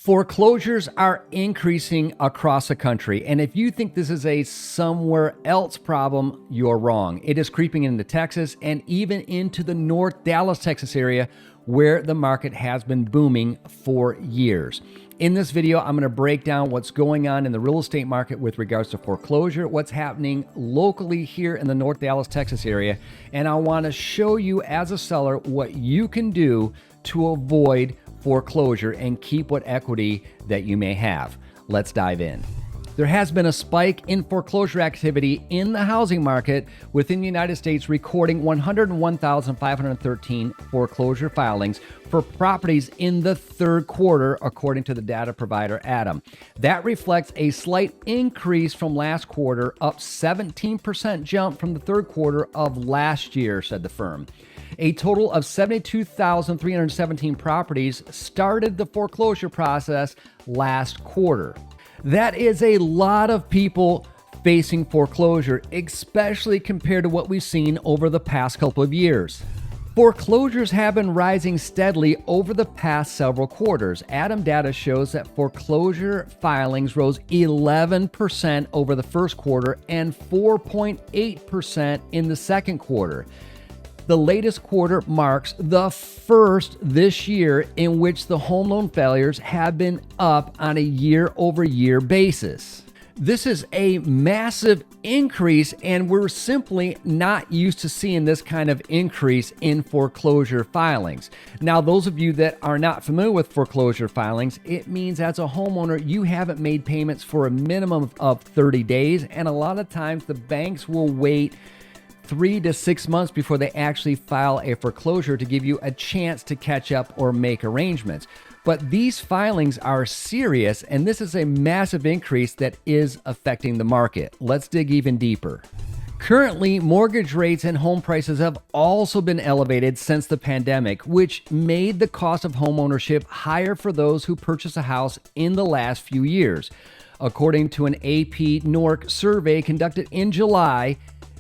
Foreclosures are increasing across the country, and if you think this is a somewhere else problem, you're wrong. It is creeping into Texas and even into the North Dallas, Texas area, where the market has been booming for years. In this video, I'm going to break down what's going on in the real estate market with regards to foreclosure, what's happening locally here in the North Dallas, Texas area, and I want to show you as a seller what you can do to avoid foreclosure and keep what equity that you may have. Let's dive in. There has been a spike in foreclosure activity in the housing market within the United States, recording 101,513 foreclosure filings for properties in the third quarter, according to the data provider Adam. That reflects a slight increase from last quarter, up 17% jump from the third quarter of last year, said the firm. A total of 72,317 properties started the foreclosure process last quarter. That is a lot of people facing foreclosure, especially compared to what we've seen over the past couple of years. Foreclosures have been rising steadily over the past several quarters. Adam data shows that foreclosure filings rose 11% over the first quarter and 4.8% in the second quarter. The latest quarter marks the first this year in which the home loan failures have been up on a year-over-year basis. This is a massive increase, and we're simply not used to seeing this kind of increase in foreclosure filings. Now, those of you that are not familiar with foreclosure filings, it means as a homeowner, you haven't made payments for a minimum of 30 days, and a lot of times the banks will wait 3 to 6 months before they actually file a foreclosure to give you a chance to catch up or make arrangements. But these filings are serious, and this is a massive increase that is affecting the market. Let's dig even deeper. Currently, mortgage rates and home prices have also been elevated since the pandemic, which made the cost of homeownership higher for those who purchased a house in the last few years. According to an AP NORC survey conducted in July,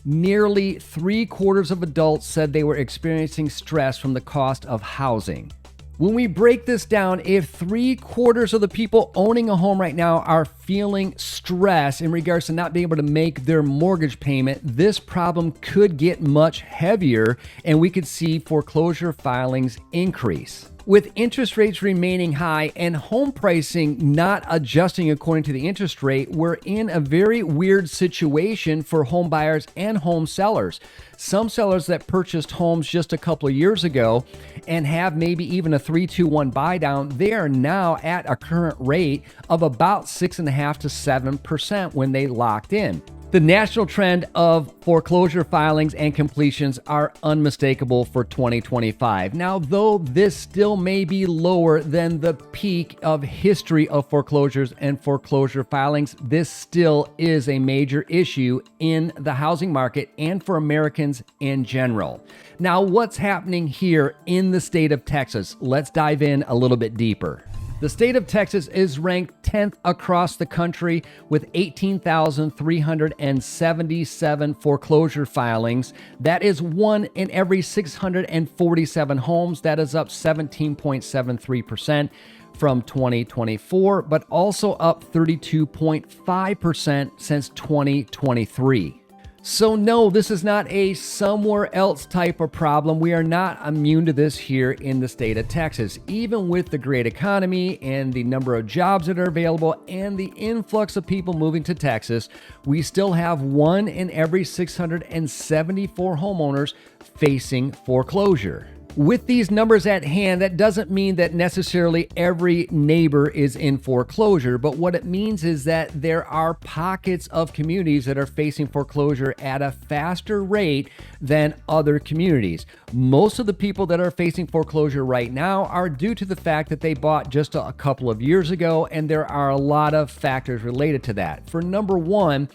nearly 3/4 of adults said they were experiencing stress from the cost of housing. When we break this down, if 3/4 of the people owning a home right now are feeling stress in regards to not being able to make their mortgage payment, this problem could get much heavier and we could see foreclosure filings increase. With interest rates remaining high and home pricing not adjusting according to the interest rate, we're in a very weird situation for home buyers and home sellers. Some sellers that purchased homes just a couple of years ago and have maybe even a 3-2-1 buy down, they are now at a current rate of about 6.5% to 7% when they locked in. The national trend of foreclosure filings and completions are unmistakable for 2025. Now, though this still may be lower than the peak of history of foreclosures and foreclosure filings, this still is a major issue in the housing market and for Americans in general. Now, what's happening here in the state of Texas? Let's dive in a little bit deeper. The state of Texas is ranked 10th across the country with 18,377 foreclosure filings. That is 1 in every 647 homes. That is up 17.73% from 2024, but also up 32.5% since 2023. So no, this is not a somewhere else type of problem. We are not immune to this here in the state of Texas. Even with the great economy and the number of jobs that are available and the influx of people moving to Texas, we still have 1 in every 674 homeowners facing foreclosure. With these numbers at hand, that doesn't mean that necessarily every neighbor is in foreclosure, but what it means is that there are pockets of communities that are facing foreclosure at a faster rate than other communities. Most of the people that are facing foreclosure right now are due to the fact that they bought just a couple of years ago, and there are a lot of factors related to that. For number one,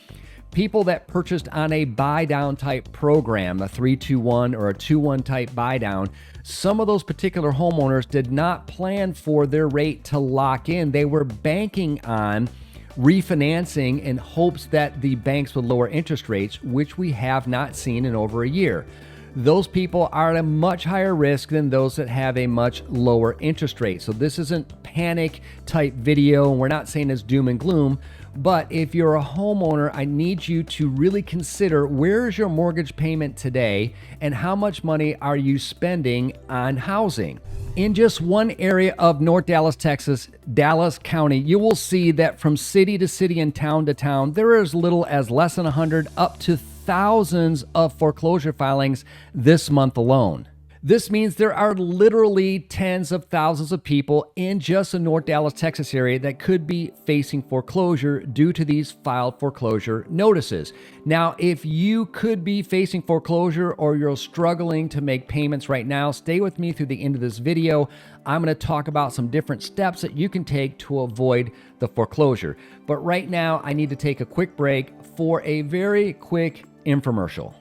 people that purchased on a buy-down type program, a 3-2-1 or a 2-1 type buy-down, some of those particular homeowners did not plan for their rate to lock in. They were banking on refinancing in hopes that the banks would lower interest rates, which we have not seen in over a year. those people are at a much higher risk than those that have a much lower interest rate. So this isn't panic type video, and we're not saying it's doom and gloom, but if you're a homeowner, I need you to really consider, where is your mortgage payment today and how much money are you spending on housing? In just one area of North Dallas, Texas, Dallas County, you will see that from city to city and town to town, there are as little as less than 100 up to thousands of foreclosure filings this month alone. This means there are literally tens of thousands of people in just the North Dallas, Texas area that could be facing foreclosure due to these filed foreclosure notices. Now, if you could be facing foreclosure or you're struggling to make payments right now, stay with me through the end of this video. I'm going to talk about some different steps that you can take to avoid the foreclosure. But right now, I need to take a quick break for a very quick infomercial.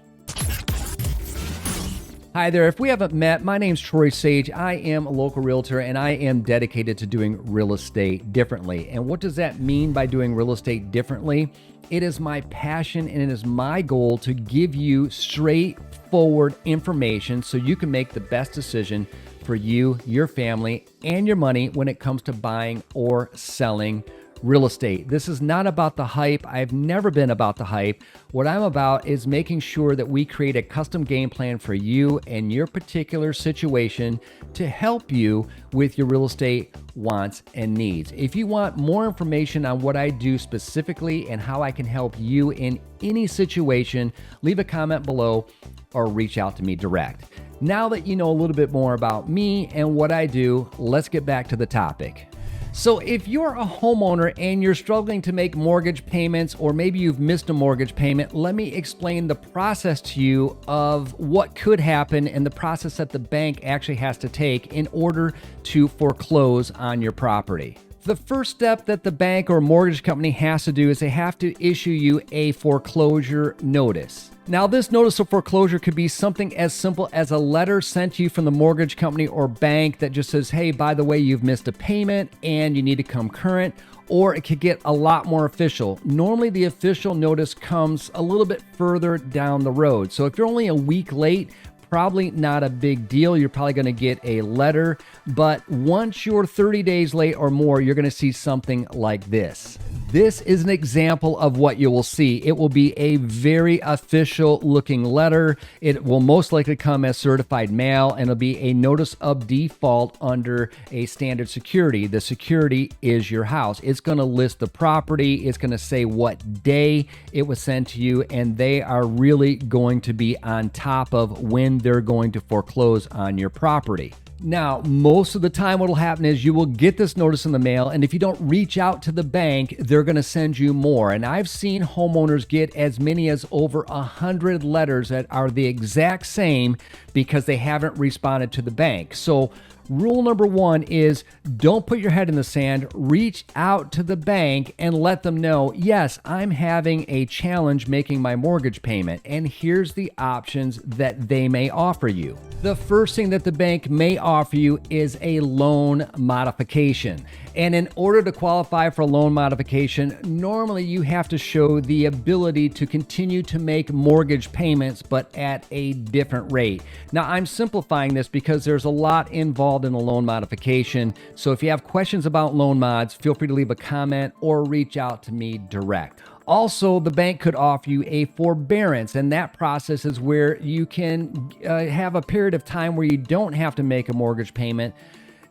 Hi there. If we haven't met, my name's Troy Sage. I am a local realtor and I am dedicated to doing real estate differently. And what does that mean by doing real estate differently? It is my passion and it is my goal to give you straightforward information so you can make the best decision for you, your family, and your money when it comes to buying or selling real estate. This is not about the hype. I've never been about the hype. What I'm about is making sure that we create a custom game plan for you and your particular situation to help you with your real estate wants and needs. If you want more information on what I do specifically and how I can help you in any situation, leave a comment below or reach out to me direct. Now that you know a little bit more about me and what I do, let's get back to the topic. So if you're a homeowner and you're struggling to make mortgage payments, or maybe you've missed a mortgage payment, let me explain the process to you of what could happen and the process that the bank actually has to take in order to foreclose on your property. The first step that the bank or mortgage company has to do is they have to issue you a foreclosure notice. Now, this notice of foreclosure could be something as simple as a letter sent to you from the mortgage company or bank that just says, hey, by the way, you've missed a payment and you need to come current, or it could get a lot more official. Normally, the official notice comes a little bit further down the road. So if you're only a week late, probably not a big deal. You're probably going to get a letter, but once you're 30 days late or more, you're going to see something like this. This is an example of what you will see. It will be a very official looking letter. It will most likely come as certified mail, and it'll be a notice of default under a standard security. The security is your house. It's going to list the property. It's going to say what day it was sent to you, and they are really going to be on top of when they're going to foreclose on your property. Now, most of the time what will happen is you will get this notice in the mail, and if you don't reach out to the bank, they're going to send you more. And I've seen homeowners get as many as over 100 letters that are the exact same because they haven't responded to the bank. So rule number one is don't put your head in the sand. Reach out to the bank and let them know, yes, I'm having a challenge making my mortgage payment, and here's the options that they may offer you. The first thing that the bank may offer you is a loan modification. And in order to qualify for a loan modification, normally you have to show the ability to continue to make mortgage payments, but at a different rate. Now, I'm simplifying this because there's a lot involved in a loan modification. So if you have questions about loan mods, feel free to leave a comment or reach out to me direct. Also, the bank could offer you a forbearance, and that process is where you can have a period of time where you don't have to make a mortgage payment,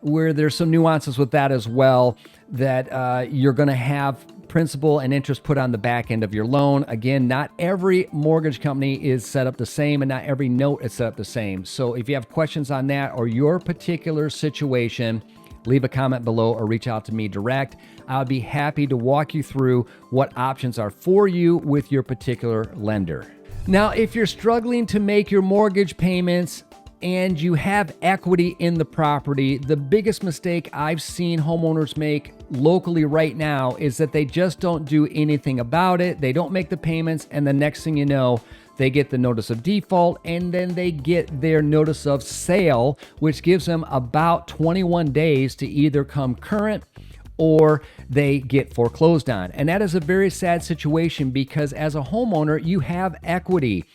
where there's some nuances with that as well, that you're going to have principal and interest put on the back end of your loan. Again, not every mortgage company is set up the same, and not every note is set up the same. So if you have questions on that or your particular situation, leave a comment below or reach out to me direct. I'll be happy to walk you through what options are for you with your particular lender. Now, if you're struggling to make your mortgage payments and you have equity in the property, the biggest mistake I've seen homeowners make locally right now is that they just don't do anything about it. They don't make the payments, and the next thing you know, they get the notice of default, and then they get their notice of sale, which gives them about 21 days to either come current or they get foreclosed on. And that is a very sad situation because as a homeowner, you have equity.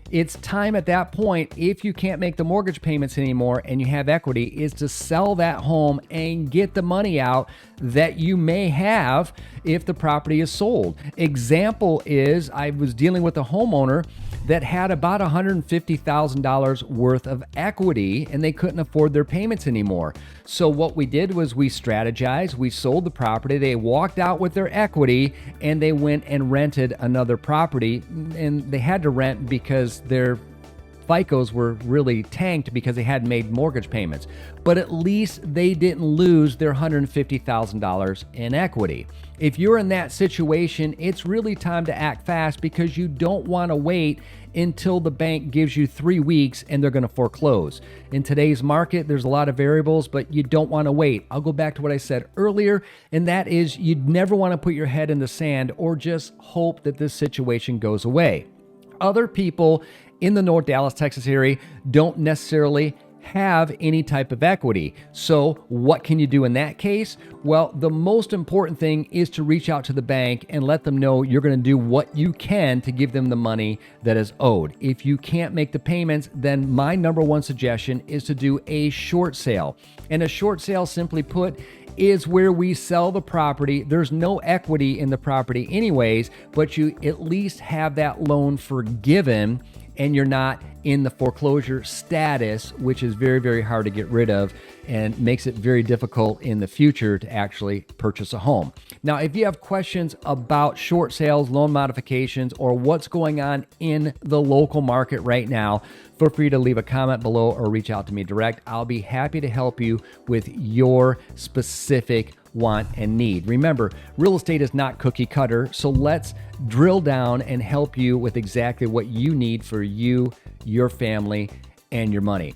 It's time at that point, if you can't make the mortgage payments anymore and you have equity, is to sell that home and get the money out that you may have if the property is sold. Example is, I was dealing with a homeowner that had about $150,000 worth of equity and they couldn't afford their payments anymore. So what we did was we strategized, we sold the property, they walked out with their equity, and they went and rented another property. And they had to rent because their FICOs were really tanked because they hadn't made mortgage payments. But at least they didn't lose their $150,000 in equity. If you're in that situation, it's really time to act fast because you don't want to wait until the bank gives you 3 weeks and they're going to foreclose. In today's market, there's a lot of variables, but you don't want to wait. I'll go back to what I said earlier, and that is you'd never want to put your head in the sand or just hope that this situation goes away. Other people in the North Dallas, Texas area don't necessarily have any type of equity. So what can you do in that case? Well, the most important thing is to reach out to the bank and let them know you're going to do what you can to give them the money that is owed. If you can't make the payments, then my number one suggestion is to do a short sale. And a short sale, simply put, is where we sell the property. There's no equity in the property anyways, but you at least have that loan forgiven and you're not in the foreclosure status, which is very, very hard to get rid of and makes it very difficult in the future to actually purchase a home. Now, if you have questions about short sales, loan modifications, or what's going on in the local market right now, feel free to leave a comment below or reach out to me direct. I'll be happy to help you with your specific want and need. Remember, real estate is not cookie cutter, so let's drill down and help you with exactly what you need for you, your family, and your money.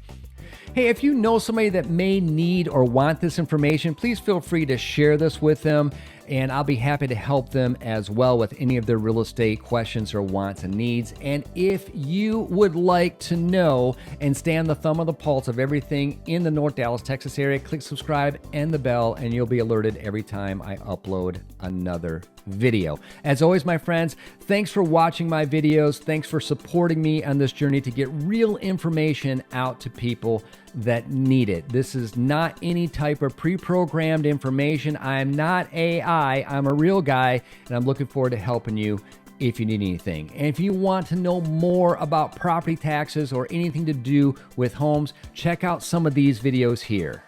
Hey, if you know somebody that may need or want this information, please feel free to share this with them, and I'll be happy to help them as well with any of their real estate questions or wants and needs. And if you would like to know and stay on the thumb of the pulse of everything in the North Dallas, Texas area, click subscribe and the bell, and you'll be alerted every time I upload another video. As always, my friends, thanks for watching my videos. Thanks for supporting me on this journey to get real information out to people that need it. This is not any type of pre-programmed information. I'm not AI. I'm a real guy, and I'm looking forward to helping you if you need anything. And if you want to know more about property taxes or anything to do with homes, check out some of these videos here.